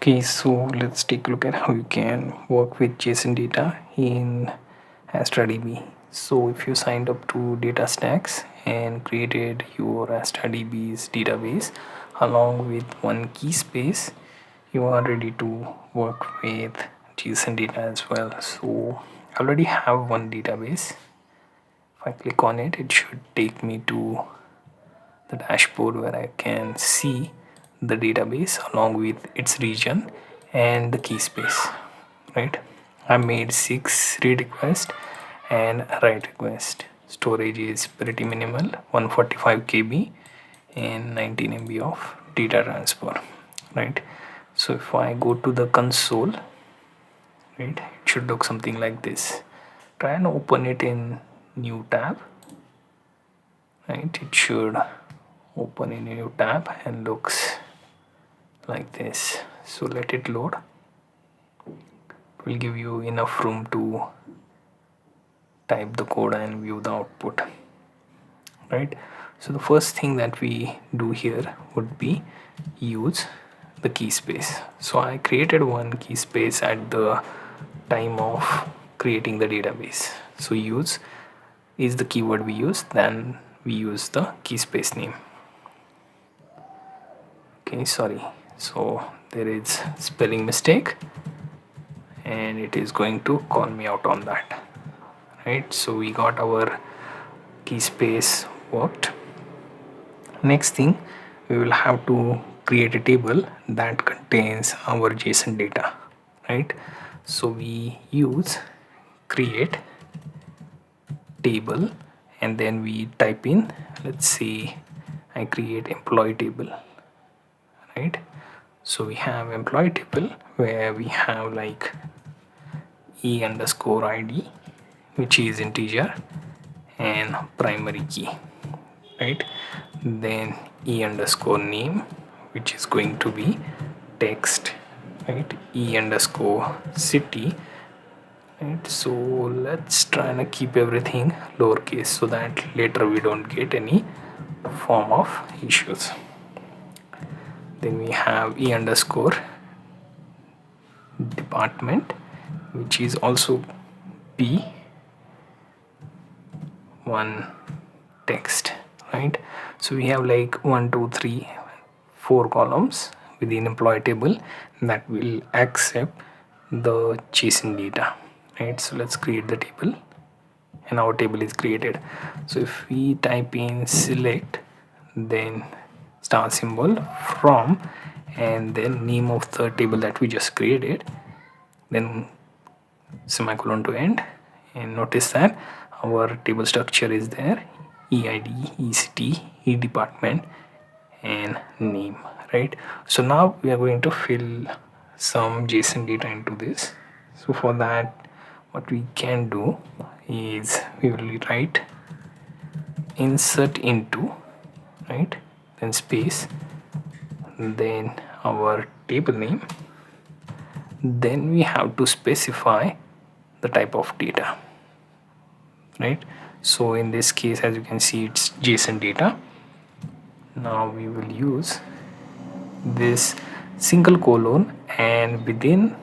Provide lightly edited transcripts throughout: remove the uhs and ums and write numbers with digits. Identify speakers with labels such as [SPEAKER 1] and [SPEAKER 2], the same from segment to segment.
[SPEAKER 1] Okay, so let's take a look at how you can work with JSON data in AstraDB. So if you signed up to Datastax and created your AstraDB's database along with one key space, you are ready to work with JSON data as well. So I already have one database. If I click on it, it should take me to the dashboard where I can see the database along with its region and the key space, right? I made 6 read requests and a write request. Storage is pretty minimal, 145 KB and 19 MB of data transfer, right? So if I go to the console, right, it should look something like this. Try and open it in new tab, right? It should open in a new tab and looks like this. So let it load. It will give you enough room to type the code and view the output, right? So the first thing that we do here would be use the key space. So I created one key space at the time of creating the database. So use is the keyword we use, then we use the key space name. Okay, sorry, so there is spelling mistake and it is going to call me out on that, right? So we got our key space worked. Next thing, we will have to create a table that contains our JSON data, right? So we use create table and then we type in, let's see, I create employee table, right? So we have employee table where we have like e underscore id, which is integer and primary key, right? Then e underscore name, which is going to be text, right? E underscore city, right? So let's try and keep everything lowercase so that later we don't get any form of issues. Then we have e underscore department, which is also p one text, right? So we have like 1 2 3 4 columns within employee table that will accept the JSON data, right? So let's create the table and our table is created. So if we type in select, then star symbol from and then name of the table that we just created, then semicolon to end, and notice that our table structure is there: eid, ect, e department and name, right? So now we are going to fill some JSON data into this. So for that, what we can do is we will write insert into, right, then space, then our table name, then we have to specify the type of data, right? So in this case, as you can see, it's JSON data. Now we will use this single colon, and within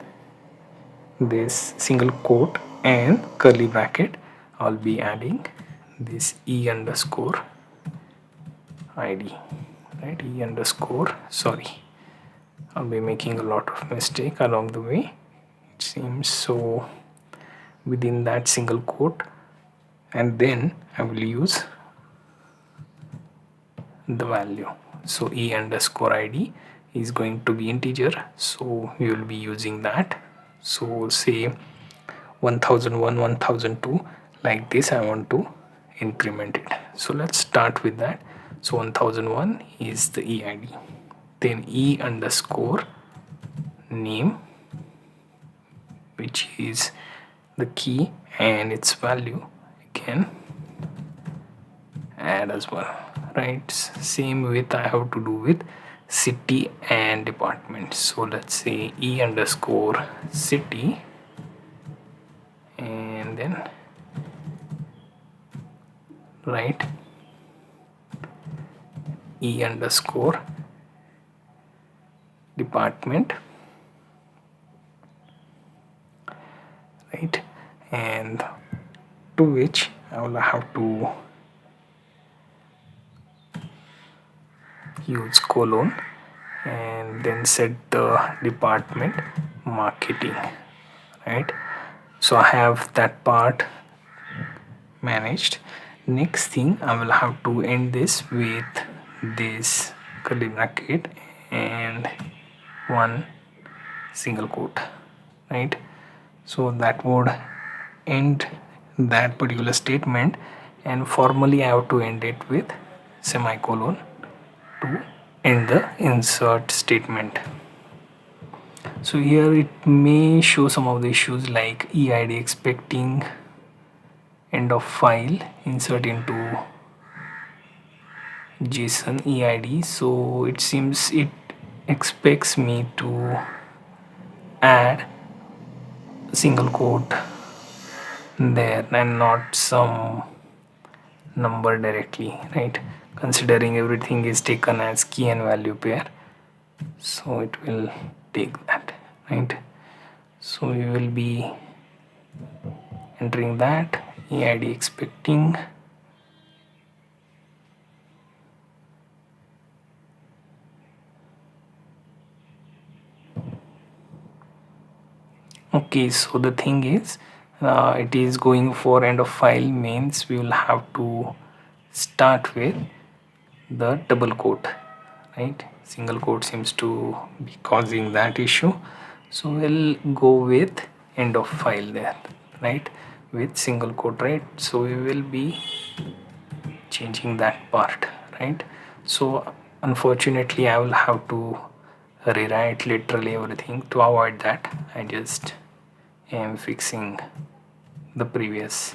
[SPEAKER 1] this single quote and curly bracket, I'll be adding this e underscore id, right? E underscore, sorry, I'll be making a lot of mistake along the way, it seems. So within that single quote, and then I will use the value. So e underscore id is going to be integer, so we will be using that. So say 1001, 1002, like this I want to increment it. So let's start with that. So 1001 is the eid, then e underscore name, which is the key and its value can add as well, right? Same with I have to do with city and department. So let's say e underscore city and then write e underscore department and to which I will have to use colon and then set the department marketing, right? So I have that part managed. Next thing, I will have to end this with this curly bracket and one single quote, right? So that would end that particular statement, and formally I have to end it with semicolon to end the insert statement. So here it may show some of the issues like EID expecting end of file insert into JSON EID. So it seems it expects me to add a single quote there and not some number directly, right? Considering everything is taken as key and value pair, so it will take that, right? So we will be entering that EID expecting okay. So the thing is it is going for end of file means we will have to start with the double quote, right? Single quote seems to be causing that issue, so we'll go with end of file there, right, with single quote, right? So we will be changing that part, right? So unfortunately I will have to rewrite literally everything. To avoid that, I just am fixing the previous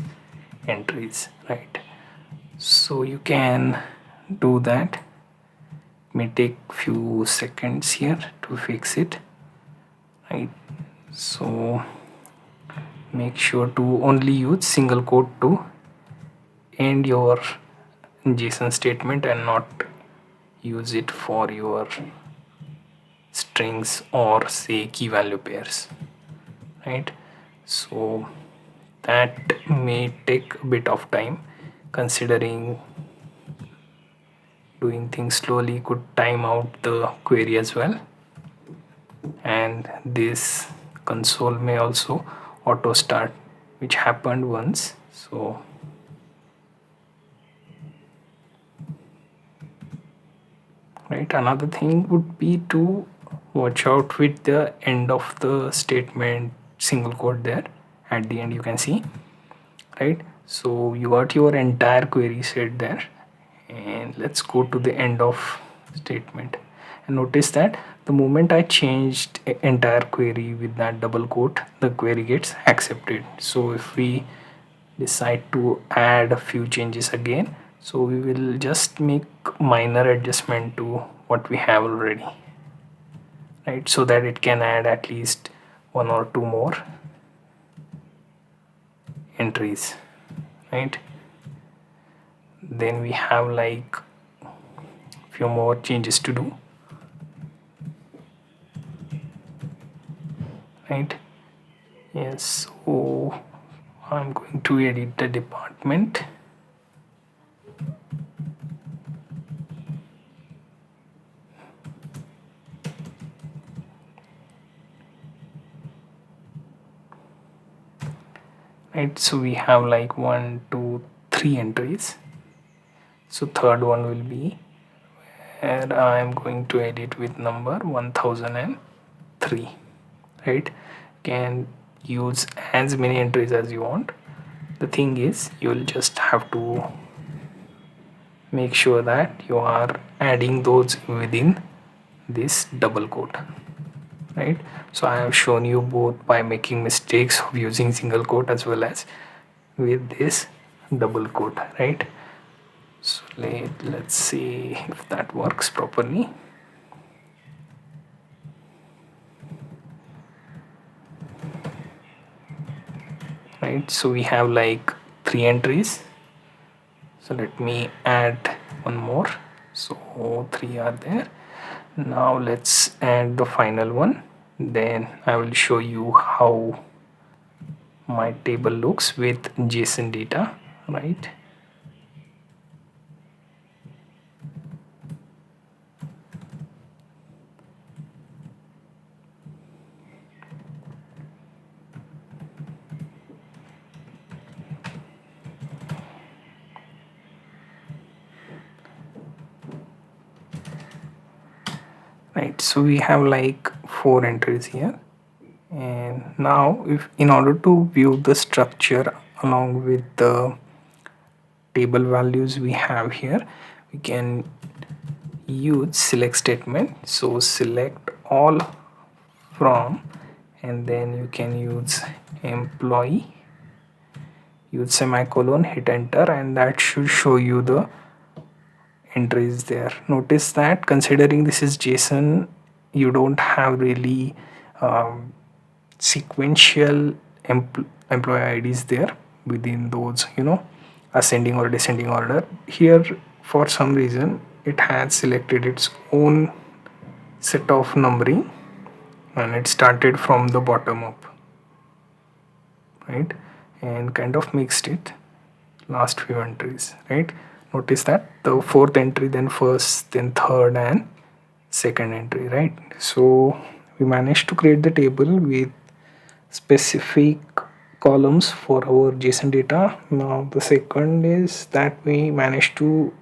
[SPEAKER 1] entries, right? So you can do that. It may take few seconds here to fix it, right? So make sure to only use single quote to end your JSON statement and not use it for your strings or say key value pairs, right? So that may take a bit of time, considering doing things slowly could time out the query as well, and this console may also auto start, which happened once. So right, another thing would be to watch out with the end of the statement single quote there at the end, you can see, right? So you got your entire query set there, and let's go to the end of statement and notice that the moment I changed entire query with that double quote, the query gets accepted. So if we decide to add a few changes again, so we will just make minor adjustment to what we have already, right? So that it can add at least one or two more entries, right? Then we have like few more changes to do, right? Yes, so I'm going to edit the department, right? So we have like 1 2 3 entries, so third one will be where I'm going to edit with number 1003, right? Can use as many entries as you want. The thing is, you'll just have to make sure that you are adding those within this double quote, right? So I have shown you both by making mistakes of using single quote as well as with this double quote, right? So let's see if that works properly. Right, so we have like 3 entries, so let me add one more, so 3 are there. Now let's add the final one, then I will show you how my table looks with JSON data, right? Right, so we have like 4 entries here. And now if in order to view the structure along with the table values we have here, we can use select statement. So select all from, and then you can use employee, use semicolon, hit enter, and that should show you the entries there. Notice that considering this is JSON, you don't have really sequential employee IDs there within those, ascending or descending order. Here, for some reason, it has selected its own set of numbering and it started from the bottom up, right? And kind of mixed it last few entries, right? Notice that the fourth entry, then first, then third, and second entry, right? So we managed to create the table with specific columns for our JSON data. Now the second is that we managed to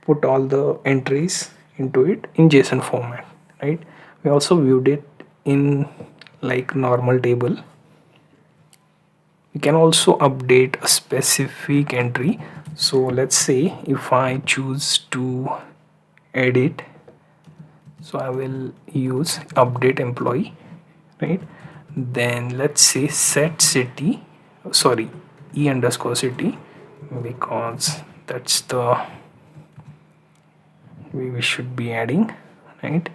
[SPEAKER 1] put all the entries into it in JSON format, right? We also viewed it in like normal table. We can also update a specific entry. So let's say if I choose to edit, so I will use update employee, right? Then let's say set city, sorry, e underscore city, because that's the way we should be adding, right?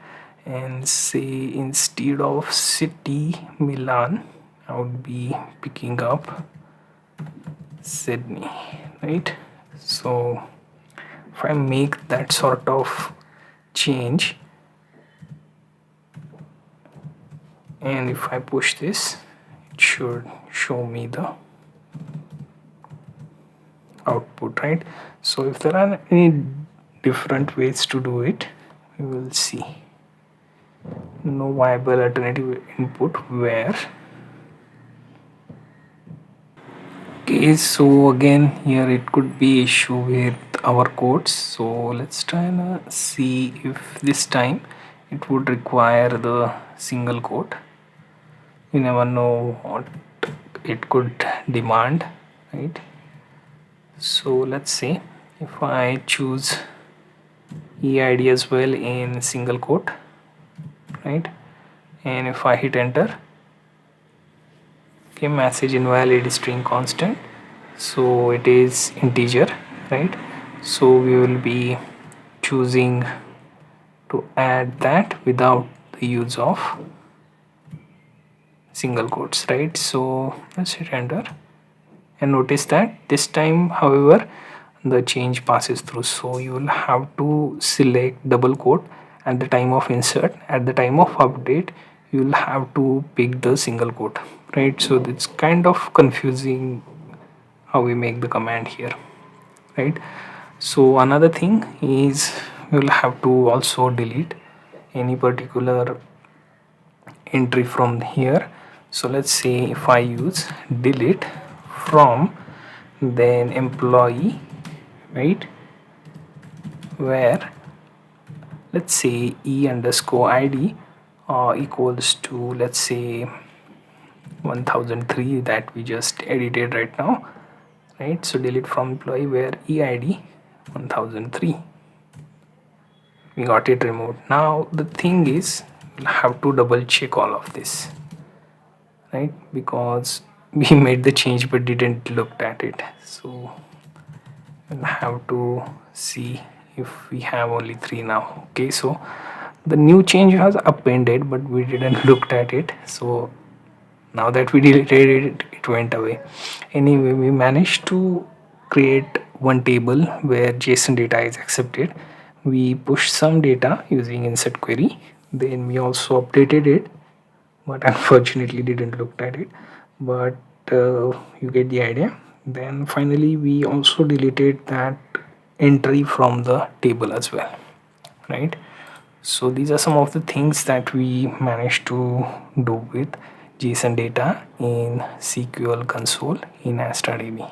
[SPEAKER 1] And say instead of city Milan, I would be picking up Sydney, right? So if I make that sort of change, and if I push this, it should show me the output, right? So if there are any different ways to do it, we will see. No viable alternative input where. Okay, so again here it could be issue with our codes. So let's try and see if this time it would require the single quote. You never know what it could demand, right? So let's say if I choose EID as well in single quote, right? And if I hit enter, okay, message invalid string constant, so it is integer, right? So we will be choosing to add that without the use of single quotes, right? So let's hit enter, and notice that this time however the change passes through. So you will have to select double quote at the time of insert. At the time of update you will have to pick the single quote, right? So it's kind of confusing how we make the command here, right? So another thing is we will have to also delete any particular entry from here. So let's say if I use delete from, then employee, right, where let's say e underscore id equals to, let's say 1003 that we just edited right now, right? So delete from employee where eid 1003, we got it removed. Now the thing is we'll have to double check all of this, right? Because we made the change but didn't look at it. So we'll have to see if we have only 3 now. Okay, so the new change was appended but we didn't looked at it. So now that we deleted it, it went away. Anyway, we managed to create one table where JSON data is accepted. We pushed some data using insert query, then we also updated it, but unfortunately didn't look at it. But you get the idea. Then finally we also deleted that entry from the table as well, right? So these are some of the things that we managed to do with JSON data in SQL console in AstraDB.